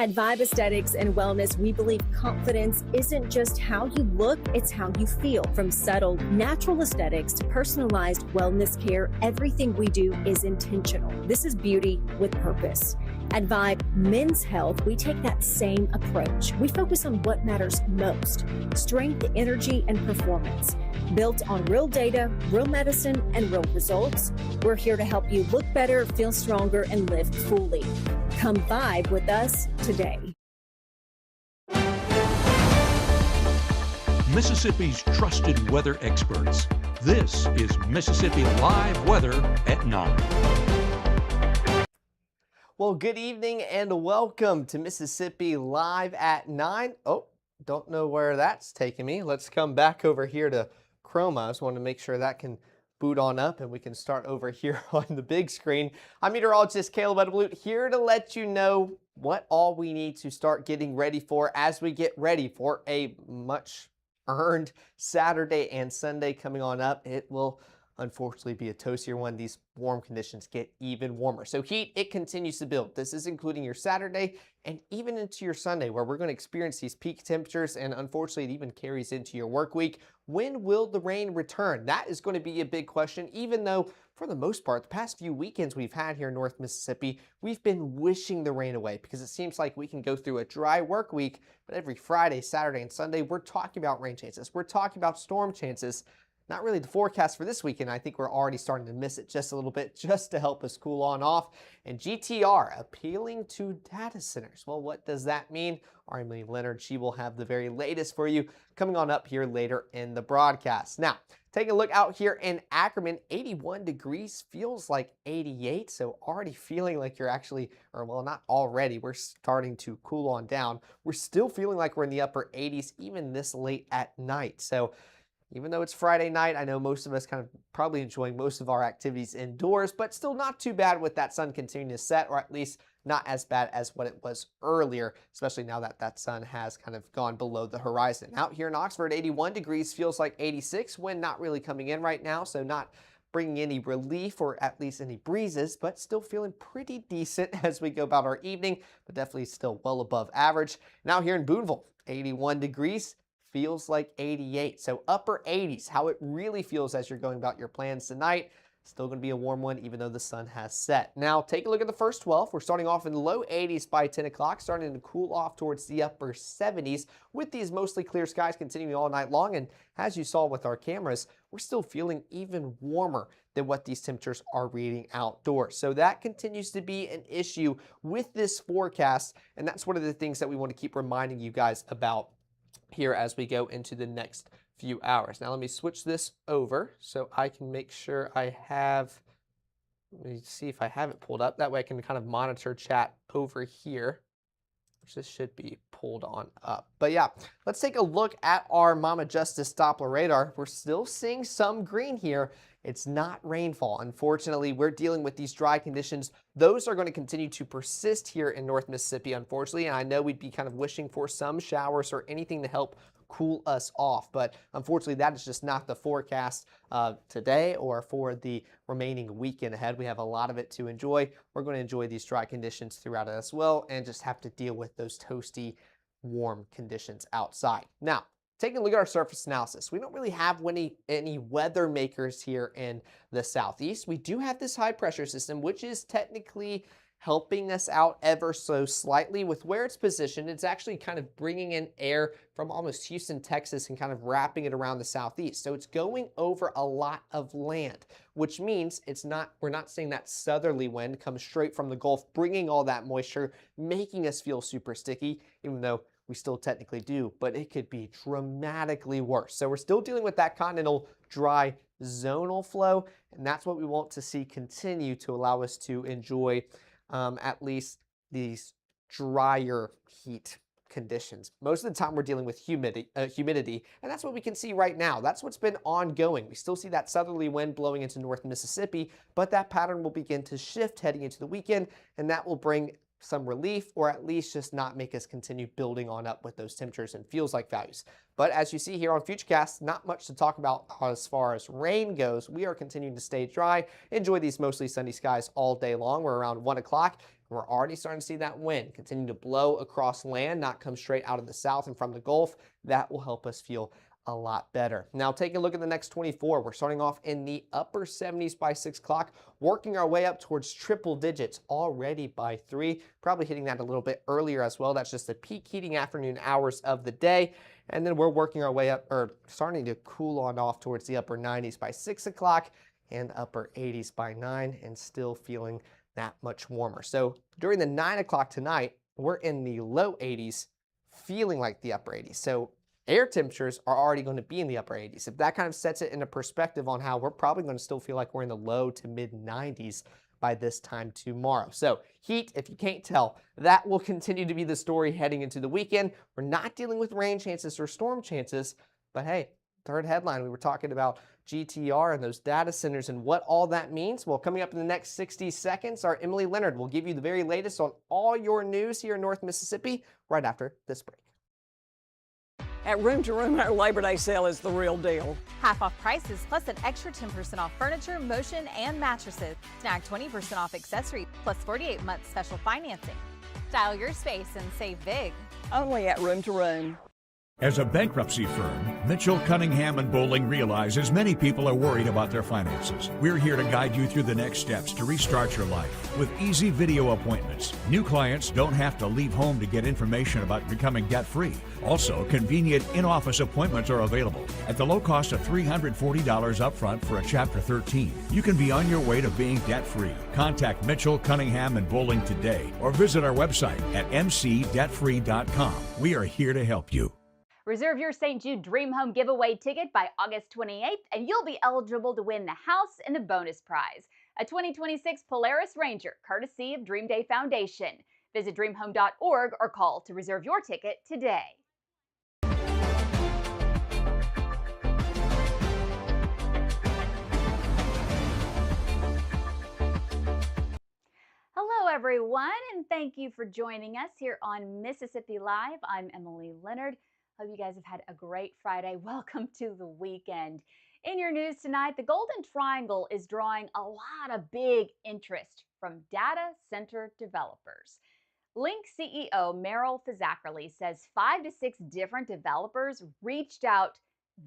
At Vibe Aesthetics and Wellness, we believe confidence isn't just how you look, it's how you feel. From subtle, natural aesthetics to personalized wellness care, everything we do is intentional. This is beauty with purpose. At Vibe Men's Health, we take that same approach. We focus on what matters most: strength, energy, and performance. Built on real data, real medicine, and real results, we're here to help you look better, feel stronger, and live fully. Come vibe with us today. Mississippi's trusted weather experts. This is Mississippi Live Weather at 9. Well, good evening and welcome to Mississippi Live at 9. Oh, don't know where that's taking me. Let's come back over here to Chroma. I just want to make sure that can boot on up and we can start over here on the big screen. I'm meteorologist Caleb Edelblut here to let you know what all we need to start getting ready for as we get ready for a much earned Saturday and Sunday coming on up. It will unfortunately be a toastier one. These warm conditions get even warmer. So heat, it continues to build. This is including your Saturday and even into your Sunday, where we're going to experience these peak temperatures, and unfortunately it even carries into your work week. When will the rain return? That is going to be a big question, even though for the most part, the past few weekends we've had here in North Mississippi, we've been wishing the rain away because it seems like we can go through a dry work week, but every Friday, Saturday, and Sunday, we're talking about rain chances. We're talking about storm chances. Not really the forecast for this weekend. I think we're already starting to miss it just a little bit, just to help us cool on off. And GTR appealing to data centers. Well, what does that mean? Our Emily Leonard, she will have the very latest for you coming on up here later in the broadcast. Now, take a look out here in Ackerman. 81 degrees feels like 88. So already feeling like you're actually, or well, not already, we're starting to cool on down. We're still feeling like we're in the upper 80s, even this late at night. So even though it's Friday night, I know most of us kind of probably enjoying most of our activities indoors, but still not too bad with that sun continuing to set, or at least not as bad as what it was earlier, especially now that that sun has kind of gone below the horizon. Out here in Oxford, 81 degrees feels like 86. Wind not really coming in right now, so not bringing any relief or at least any breezes, but still feeling pretty decent as we go about our evening, but definitely still well above average. Now here in Boonville, 81 degrees. Feels like 88. So upper 80s, how it really feels as you're going about your plans tonight. Still going to be a warm one, even though the sun has set. Now, take a look at the first 12. We're starting off in the low 80s by 10 o'clock, starting to cool off towards the upper 70s with these mostly clear skies continuing all night long. And as you saw with our cameras, we're still feeling even warmer than what these temperatures are reading outdoors. So that continues to be an issue with this forecast. And that's one of the things that we want to keep reminding you guys about here as we go into the next few hours. Now let me switch this over so I can make sure I have, let me see if I have it pulled up. That way I can kind of monitor chat over here, which this should be pulled on up. But yeah, let's take a look at our Mama Justice Doppler radar. We're still seeing some green here. It's not rainfall. Unfortunately, we're dealing with these dry conditions. Those are going to continue to persist here in North Mississippi, unfortunately. And I know we'd be kind of wishing for some showers or anything to help cool us off. But unfortunately, that is just not the forecast today or for the remaining weekend ahead. We have a lot of it to enjoy. We're going to enjoy these dry conditions throughout it as well and just have to deal with those toasty, warm conditions outside. Now, taking a look at our surface analysis, we don't really have any weather makers here in the southeast. We do have this high pressure system, which is technically helping us out ever so slightly. With where it's positioned, it's actually kind of bringing in air from almost Houston, Texas, and kind of wrapping it around the southeast. So it's going over a lot of land, which means we're not seeing that southerly wind come straight from the Gulf, bringing all that moisture, making us feel super sticky, even though we still technically do, but it could be dramatically worse. So we're still dealing with that continental dry zonal flow, and that's what we want to see continue to allow us to enjoy at least these drier heat conditions. Most of the time we're dealing with humidity, and that's what we can see right now. That's what's been ongoing. We still see that southerly wind blowing into North Mississippi, but that pattern will begin to shift heading into the weekend, and that will bring some relief, or at least just not make us continue building on up with those temperatures and feels like values. But as you see here on Futurecast, not much to talk about as far as rain goes. We are continuing to stay dry, enjoy these mostly sunny skies all day long. We're around 1 o'clock. We're already starting to see that wind continue to blow across land, not come straight out of the south and from the Gulf. That will help us feel a lot better. Now, taking a look at the next 24, we're starting off in the upper 70s by 6 o'clock, working our way up towards triple digits already by 3, probably hitting that a little bit earlier as well. That's just the peak heating afternoon hours of the day. And then we're working our way up, or starting to cool on off towards the upper 90s by 6 o'clock and upper 80s by 9, and still feeling that much warmer. So during the 9 o'clock tonight, we're in the low 80s, feeling like the upper 80s. So air temperatures are already going to be in the upper 80s. If that kind of sets it into perspective on how we're probably going to still feel like we're in the low to mid 90s by this time tomorrow. So heat, if you can't tell, that will continue to be the story heading into the weekend. We're not dealing with rain chances or storm chances, but hey, third headline, we were talking about GTR and those data centers and what all that means. Well, coming up in the next 60 seconds, our Emily Leonard will give you the very latest on all your news here in North Mississippi right after this break. At Room to Room, our Labor Day sale is the real deal. Half off prices plus an extra 10% off furniture, motion, and mattresses. Snag 20% off accessories plus 48 months special financing. Style your space and save big. Only at Room to Room. As a bankruptcy firm, Mitchell, Cunningham, and Bowling realizes many people are worried about their finances. We're here to guide you through the next steps to restart your life with easy video appointments. New clients don't have to leave home to get information about becoming debt-free. Also, convenient in-office appointments are available at the low cost of $340 upfront for a Chapter 13. You can be on your way to being debt-free. Contact Mitchell, Cunningham, and Bowling today or visit our website at mcdebtfree.com. We are here to help you. Reserve your St. Jude Dream Home giveaway ticket by August 28th, and you'll be eligible to win the house and a bonus prize, a 2026 Polaris Ranger, courtesy of Dream Day Foundation. Visit dreamhome.org or call to reserve your ticket today. Hello, everyone, and thank you for joining us here on Mississippi Live. I'm Emily Leonard. Hope you guys have had a great Friday. Welcome to the weekend. In your news tonight, the Golden Triangle is drawing a lot of big interest from data center developers. Link CEO Meryl Fizzackerly says 5 to 6 different developers reached out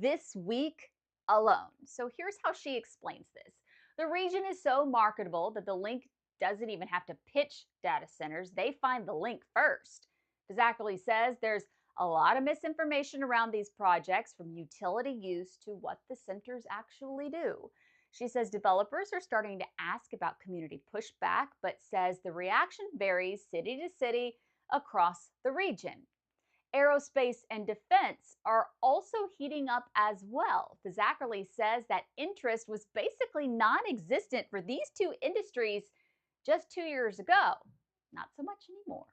this week alone. So here's how she explains this. The region is so marketable that the Link doesn't even have to pitch data centers. They find the link first. Fizzackerly says there's a lot of misinformation around these projects, from utility use to what the centers actually do. She says developers are starting to ask about community pushback, but says the reaction varies city to city across the region. Aerospace and defense are also heating up as well. Fizzackerly says that interest was basically non-existent for these two industries just 2 years ago. Not so much anymore.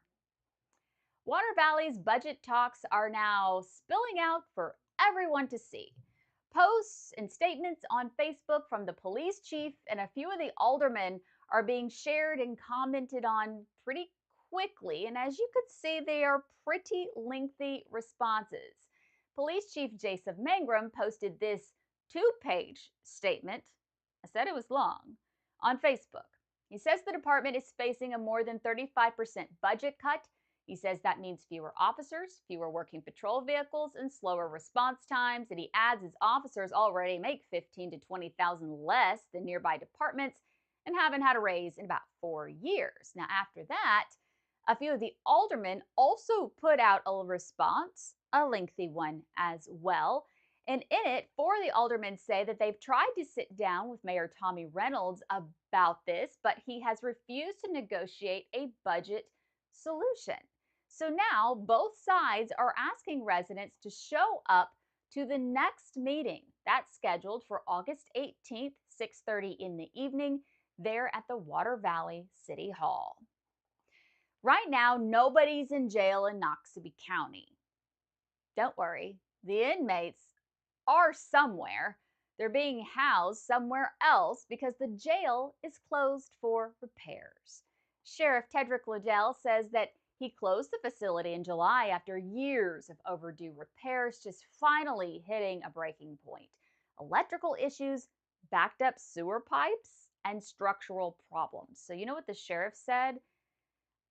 Water Valley's budget talks are now spilling out for everyone to see. Posts and statements on Facebook from the police chief and a few of the aldermen are being shared and commented on pretty quickly, and as you could see, they are pretty lengthy responses. Police Chief Jason Mangrum posted this 2-page statement, I said it was long, on Facebook. He says the department is facing a more than 35% budget cut. He says that means fewer officers, fewer working patrol vehicles, and slower response times. And he adds his officers already make $15,000 to $20,000 less than nearby departments and haven't had a raise in about 4 years. Now, after that, a few of the aldermen also put out a response, a lengthy one as well. And in it, 4 of the aldermen say that they've tried to sit down with Mayor Tommy Reynolds about this, but he has refused to negotiate a budget solution. So now both sides are asking residents to show up to the next meeting. That's scheduled for August 18th, 6:30 in the evening, there at the Water Valley City Hall. Right now, nobody's in jail in Noxubee County. Don't worry, the inmates are somewhere. They're being housed somewhere else because the jail is closed for repairs. Sheriff Tedrick Liddell says that he closed the facility in July after years of overdue repairs, just finally hitting a breaking point. Electrical issues, backed up sewer pipes, and structural problems. So you know what the sheriff said?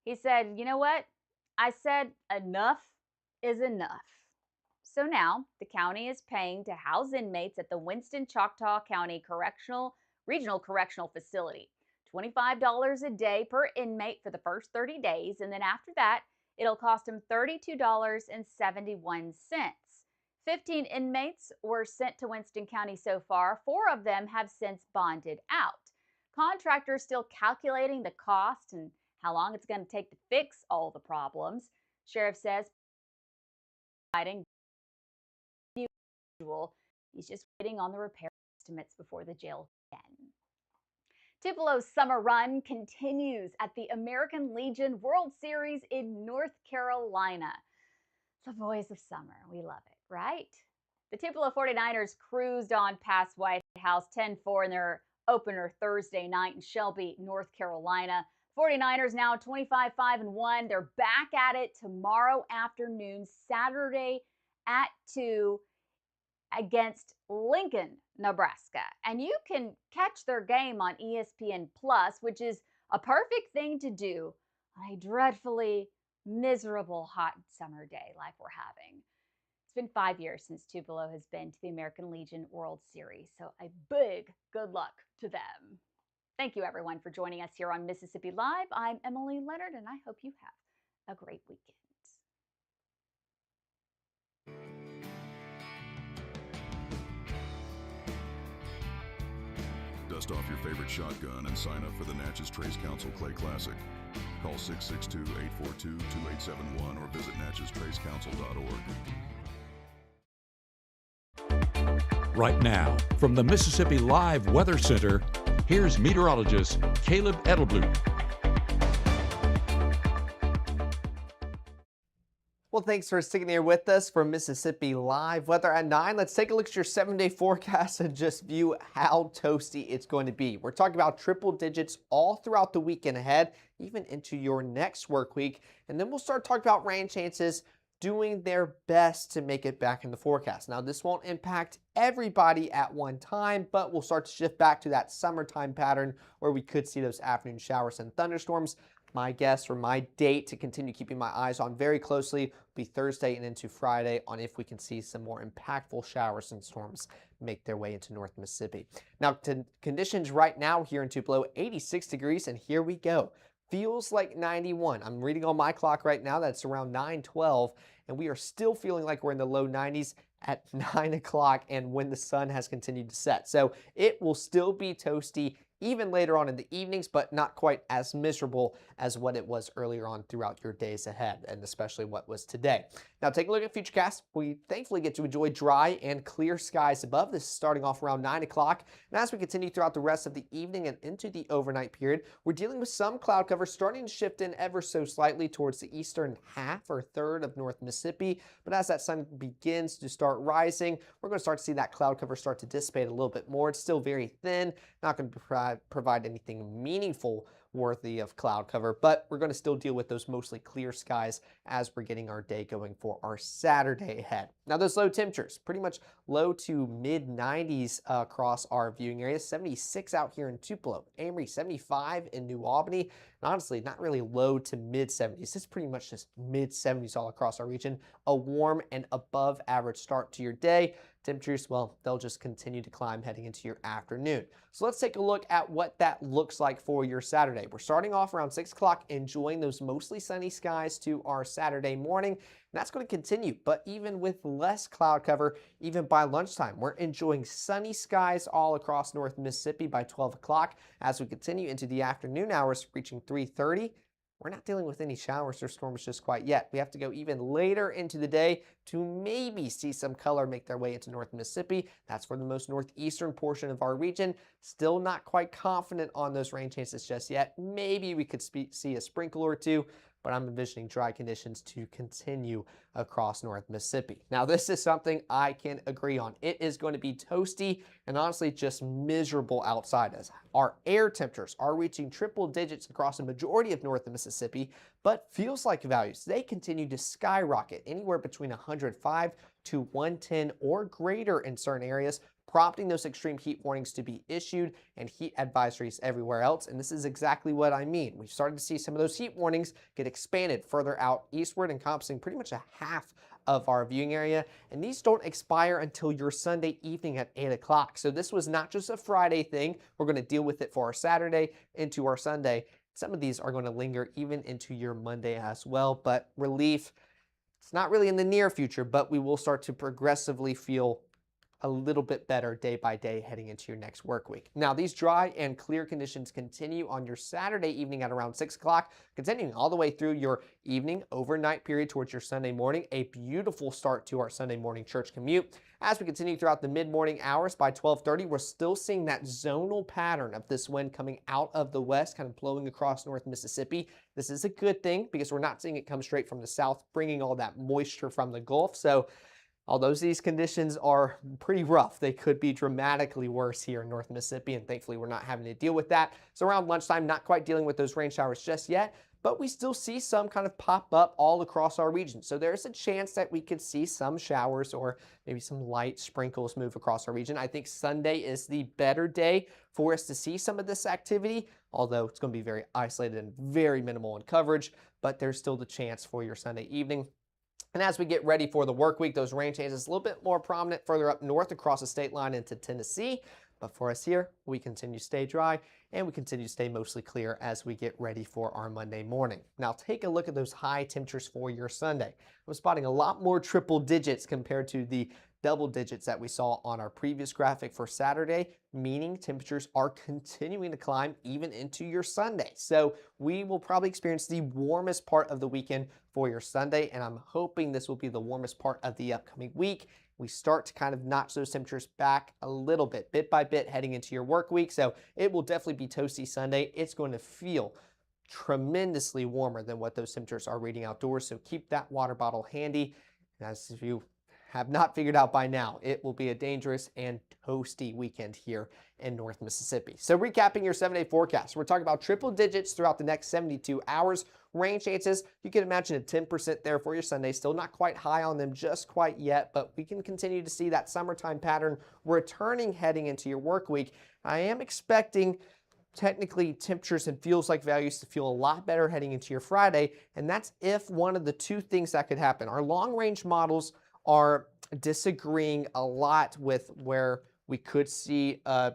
He said, you know what? I said enough is enough. So now the county is paying to house inmates at the Winston Choctaw County Regional Correctional Facility. $25 a day per inmate for the first 30 days, and then after that, it'll cost them $32.71. 15 inmates were sent to Winston County so far. 4 of them have since bonded out. Contractors still calculating the cost and how long it's going to take to fix all the problems. Sheriff says he's just waiting on the repair estimates before the jail again. Tupelo's summer run continues at the American Legion World Series in North Carolina. The voice of summer. We love it, right? The Tupelo 49ers cruised on past White House 10-4 in their opener Thursday night in Shelby, North Carolina. 49ers now 25-5-1. They're back at it tomorrow afternoon, Saturday at 2 against Lincoln, Nebraska. And you can catch their game on ESPN Plus, which is a perfect thing to do on a dreadfully miserable hot summer day like we're having. It's been 5 years since Tupelo has been to the American Legion World Series, so a big good luck to them. Thank you, everyone, for joining us here on Mississippi Live. I'm Emily Leonard, and I hope you have a great weekend. Dust off your favorite shotgun and sign up for the Natchez Trace Council Clay Classic. Call 662-842-2871 or visit natcheztracecouncil.org. Right now, from the Mississippi Live Weather Center, here's meteorologist Caleb Edelblut. Well, thanks for sticking here with us for Mississippi Live Weather at 9. Let's take a look at your 7-day forecast and just view how toasty it's going to be. We're talking about triple digits all throughout the weekend ahead, even into your next work week. And then we'll start talking about rain chances doing their best to make it back in the forecast. Now, this won't impact everybody at one time, but we'll start to shift back to that summertime pattern where we could see those afternoon showers and thunderstorms. My guess or my date to continue keeping my eyes on very closely will be Thursday and into Friday on if we can see some more impactful showers and storms make their way into North Mississippi. Now, to conditions right now here in Tupelo, 86 degrees, and here we go. Feels like 91. I'm reading on my clock right now. That's around 9:12, and we are still feeling like we're in the low 90s at 9 o'clock and when the sun has continued to set. So it will still be toasty even later on in the evenings, but not quite as miserable as what it was earlier on throughout your days ahead, and especially what was today. Now, take a look at Futurecast. We thankfully get to enjoy dry and clear skies above. This is starting off around 9 o'clock, and as we continue throughout the rest of the evening and into the overnight period, we're dealing with some cloud cover starting to shift in ever so slightly towards the eastern half or third of North Mississippi, but as that sun begins to start rising, we're going to start to see that cloud cover start to dissipate a little bit more. It's still very thin, not going to provide anything meaningful worthy of cloud cover, but we're going to still deal with those mostly clear skies as we're getting our day going for our Saturday ahead. Now, those low temperatures, pretty much low to mid 90s across our viewing area. 76 out here in Tupelo, Amory 75 in New Albany, and honestly, not really low to mid 70s. It's pretty much just mid 70s all across our region. A warm and above average start to your day. Temperatures, well, they'll just continue to climb heading into your afternoon. So let's take a look at what that looks like for your Saturday. We're starting off around 6 o'clock, enjoying those mostly sunny skies to our Saturday morning. And that's going to continue, but even with less cloud cover, even by lunchtime, we're enjoying sunny skies all across North Mississippi by 12 o'clock. As we continue into the afternoon hours, reaching 3:30, we're not dealing with any showers or storms just quite yet. We have to go even later into the day to maybe see some color make their way into North Mississippi. That's for the most northeastern portion of our region. Still not quite confident on those rain chances just yet. Maybe we could see a sprinkle or two, but I'm envisioning dry conditions to continue across North Mississippi. Now, this is something I can agree on. It is going to be toasty and honestly just miserable outside us. Our air temperatures are reaching triple digits across a majority of North Mississippi, but feels like values, they continue to skyrocket anywhere between 105 to 110 or greater in certain areas prompting those extreme heat warnings to be issued and heat advisories everywhere else. And this is exactly what I mean. We've started to see some of those heat warnings get expanded further out eastward, encompassing pretty much a half of our viewing area. And these don't expire until your Sunday evening at 8 o'clock. So this was not just a Friday thing. We're going to deal with it for our Saturday into our Sunday. Some of these are going to linger even into your Monday as well. But relief, it's not really in the near future, but we will start to progressively feel a little bit better day by day heading into your next work week. Now, these dry and clear conditions continue on your Saturday evening at around 6 o'clock, continuing all the way through your evening overnight period towards your Sunday morning. A beautiful start to our Sunday morning church commute. As we continue throughout the mid-morning hours, by 12:30, we're still seeing that zonal pattern of this wind coming out of the west, kind of blowing across North Mississippi. This is a good thing because we're not seeing it come straight from the south, bringing all that moisture from the Gulf. So although these conditions are pretty rough, they could be dramatically worse here in North Mississippi, and thankfully we're not having to deal with that. So around lunchtime, not quite dealing with those rain showers just yet, but we still see some kind of pop up all across our region. So there's a chance that we could see some showers or maybe some light sprinkles move across our region. I think Sunday is the better day for us to see some of this activity, although it's going to be very isolated and very minimal in coverage, but there's still the chance for your Sunday evening. And as we get ready for the work week, those rain chances a little bit more prominent further up north across the state line into Tennessee. But for us here, we continue to stay dry and we continue to stay mostly clear as we get ready for our Monday morning. Now take a look at those high temperatures for your Sunday. I'm spotting a lot more triple digits compared to the double digits that we saw on our previous graphic for Saturday, meaning temperatures are continuing to climb even into your Sunday. So we will probably experience the warmest part of the weekend for your Sunday, and I'm hoping this will be the warmest part of the upcoming week. We start to kind of notch those temperatures back a little bit by bit, heading into your work week. So it will definitely be toasty Sunday. It's going to feel tremendously warmer than what those temperatures are reading outdoors. So keep that water bottle handy. As you have not figured out by now, it will be a dangerous and toasty weekend here in North Mississippi. So recapping your 7-day forecast, we're talking about triple digits throughout the next 72 hours. Rain chances, you can imagine a 10% there for your Sunday. Still not quite high on them just quite yet, but we can continue to see that summertime pattern returning heading into your work week. I am expecting technically temperatures and feels like values to feel a lot better heading into your Friday, and that's if one of the two things that could happen. Our long range models are disagreeing a lot with where we could see a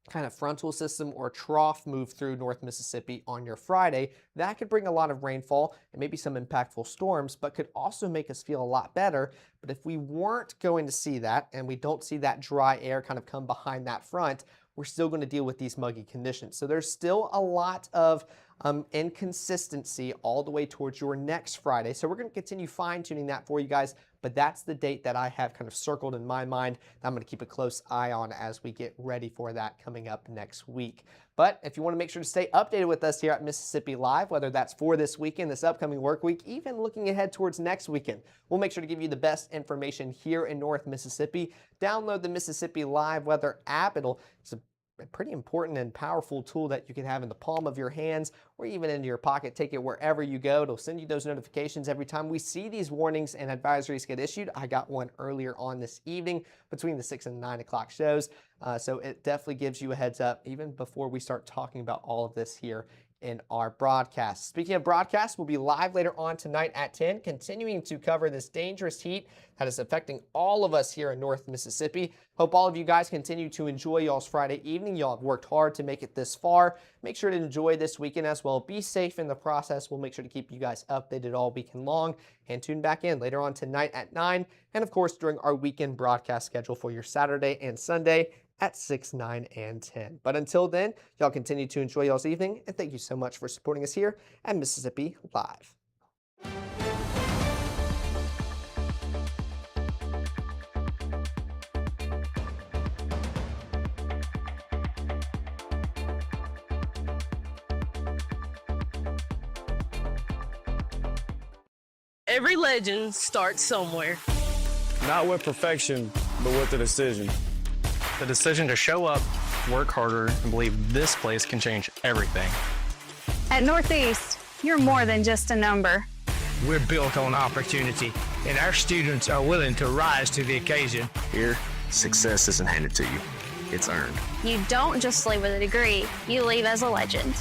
kind of frontal system or trough move through North Mississippi on your Friday. That could bring a lot of rainfall and maybe some impactful storms, but could also make us feel a lot better. But if we weren't going to see that, and we don't see that dry air kind of come behind that front, we're still going to deal with these muggy conditions. So there's still a lot of inconsistency all the way towards your next Friday. So we're going to continue fine-tuning that for you guys, but that's the date that I have kind of circled in my mind that I'm going to keep a close eye on as we get ready for that coming up next week. But if you want to make sure to stay updated with us here at Mississippi Live, whether that's for this weekend, this upcoming work week, even looking ahead towards next weekend, we'll make sure to give you the best information here in North Mississippi. Download the Mississippi Live Weather app. It's a pretty important and powerful tool that you can have in the palm of your hands or even into your pocket. Take it wherever you go. It'll send you those notifications every time we see these warnings and advisories get issued. I got one earlier on this evening between the 6 and 9 o'clock shows. So it definitely gives you a heads up even before we start talking about all of this here in our broadcast. Speaking of broadcasts, we'll be live later on tonight at 10, continuing to cover this dangerous heat that is affecting all of us here in North Mississippi. Hope all of you guys continue to enjoy y'all's Friday evening. Y'all have worked hard to make it this far. Make sure to enjoy this weekend as well. Be safe in the process. We'll make sure to keep you guys updated all weekend long, and tune back in later on tonight at 9, and of course during our weekend broadcast schedule for your Saturday and Sunday at 6, 9, and 10. But until then, y'all continue to enjoy y'all's evening, and thank you so much for supporting us here at Mississippi Live. Every legend starts somewhere. Not with perfection, but with a decision. The decision to show up, work harder, and believe this place can change everything. At Northeast, you're more than just a number. We're built on opportunity, and our students are willing to rise to the occasion. Here, Success isn't handed to you, it's earned. You don't just leave with a degree, you leave as a legend.